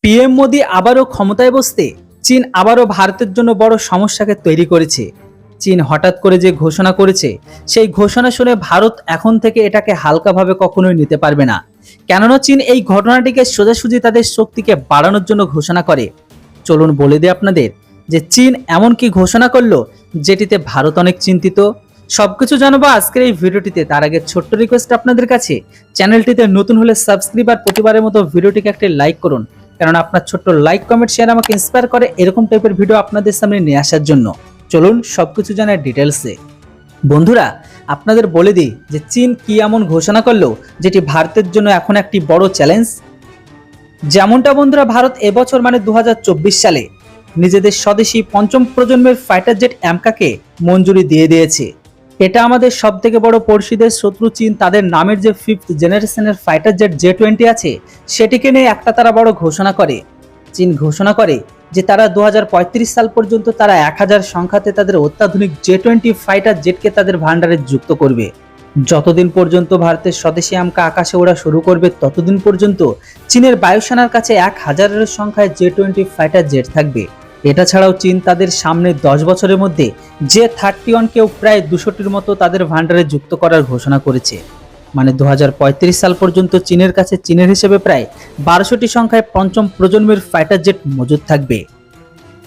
PM Modi আবারও ক্ষমতায় বসতে চীন আবারও ভারতের জন্য বড় সমস্যাকে তৈরি করেছে। চীন হঠাৎ করে যে ঘোষণা করেছে, সেই ঘোষণা শুনে ভারত এখন থেকে এটাকে হালকাভাবে কখনোই নিতে পারবে না। কেননা চীন এই ঘটনাটিকে সোজাসুজি তাদের শক্তিকে বাড়ানোর জন্য ঘোষণা করে। চলুন বলে দিই আপনাদের যে চীন এমন কি ঘোষণা করলো যেটিতে ভারত অনেক চিন্তিত। সবকিছু জানাবো আজকের এই ভিডিওটিতে। তার আগে ছোট্ট রিকোয়েস্ট আপনাদের কাছে, চ্যানেলটিতে নতুন হলে সাবস্ক্রাইব আর প্রতিবারের মতো ভিডিওটিকে একটি লাইক করুন, কারণ আপনার ছোট্ট লাইক কমেন্ট শেয়ার আমাকে ইন্সপায়ার করে এরকম টাইপের ভিডিও আপনাদের সামনে নিয়ে আসার জন্য। চলুন সবকিছু জানার ডিটেলসে। বন্ধুরা, আপনাদের বলে দিই যে চীন কি এমন ঘোষণা করলো যেটি ভারতের জন্য এখন একটি বড় চ্যালেঞ্জ। যেমনটা বন্ধুরা, ভারত এবছর মানে 2024 সালে নিজেদের স্বদেশী পঞ্চম প্রজন্মের ফাইটার জেট অ্যামকাকে মঞ্জুরি দিয়ে দিয়েছে। এটা আমাদের সব থেকে বড় পড়শিদের শত্রু চীন তাদের নামের যে 5th জেনারেশনের ফাইটার জেট J-20 আছে সেটিকে নিয়ে একটা তারা বড় ঘোষণা করে। চীন ঘোষণা করে যে তারা 2035 সাল পর্যন্ত তারা 1000 সংখ্যাতে তাদের অত্যাধুনিক J-20 ফাইটার জেটকে তাদের ভান্ডারে যুক্ত করবে। যতদিন পর্যন্ত ভারতের স্বদেশী আমকা আকাশে ওড়া শুরু করবে ততদিন পর্যন্ত চীনের বায়ুসেনার কাছে 1000-এর সংখ্যায় J-20 ফাইটার জেট থাকবে। এটা ছাড়াও চীন তাদের সামনে 10 বছরের মধ্যে J-31কেও প্রায় 200টির মতো তাদের ভান্ডারে যুক্ত করার ঘোষণা করেছে। মানে 2035 সাল পর্যন্ত চীনের কাছে চীনের হিসেবে প্রায় 1200টি সংখ্যায় পঞ্চম প্রজন্মের ফাইটার জেট মজুদ থাকবে।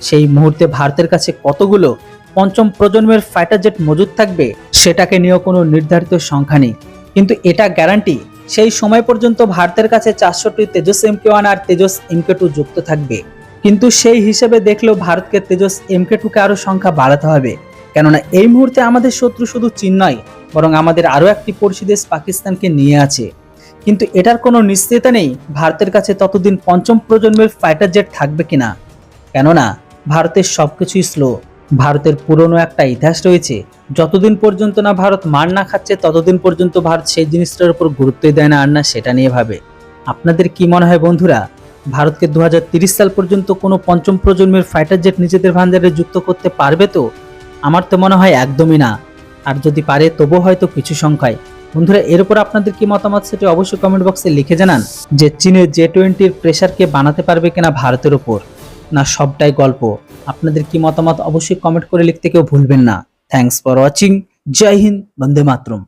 সেই মুহূর্তে ভারতের কাছে কতগুলো পঞ্চম প্রজন্মের ফাইটার জেট মজুদ থাকবে সেটাকে নিয়েও কোনো নির্ধারিত সংখ্যা নেই, কিন্তু এটা গ্যারান্টি সেই সময় পর্যন্ত ভারতের কাছে 400টি তেজস MK-1 আর তেজস MK-2 যুক্ত থাকবে। কিন্তু সেই হিসেবে দেখলেও ভারতকে তেজস MK-2কে আরও সংখ্যা বাড়াতে হবে, কেননা এই মুহূর্তে আমাদের শত্রু শুধু চীন নয়, বরং আমাদের আরও একটি পড়শি দেশ পাকিস্তানকে নিয়ে আছে। কিন্তু এটার কোনো নিশ্চয়তা নেই ভারতের কাছে ততদিন পঞ্চম প্রজন্মের ফাইটার জেট থাকবে কিনা, কেননা ভারতের সবকিছুই স্লো। ভারতের পুরনো একটা ইতিহাস রয়েছে, যতদিন পর্যন্ত না ভারত মার না খাচ্ছে ততদিন পর্যন্ত ভারত সেই জিনিসটার উপর গুরুত্বই দেয় না, আর না সেটা নিয়ে ভাবে। আপনাদের কি মনে হয় বন্ধুরা, ভারতকে 2030 সাল পর্যন্ত কোনো পঞ্চম প্রজন্মের ফাইটার জেট নিজেদের ভান্ডারে যুক্ত করতে পারবে? তো আমার তো মনে হয় একদমই না। আর যদি পারে তবু হয়তো কিছু সংখ্যায়। বন্ধুরা, এর উপর আপনাদের কি মতামত সেটি অবশ্যই কমেন্ট বক্সে লিখে জানান। যে চীনের J-20-র প্রেসারকে বানাতে পারবে কিনা ভারতের উপর, না সবটাই গল্প? আপনাদের কি মতামত অবশ্যই কমেন্ট করে লিখতে কেউ ভুলবেন না। Thanks for watching. জয় হিন্দ, বন্দে মাতরম।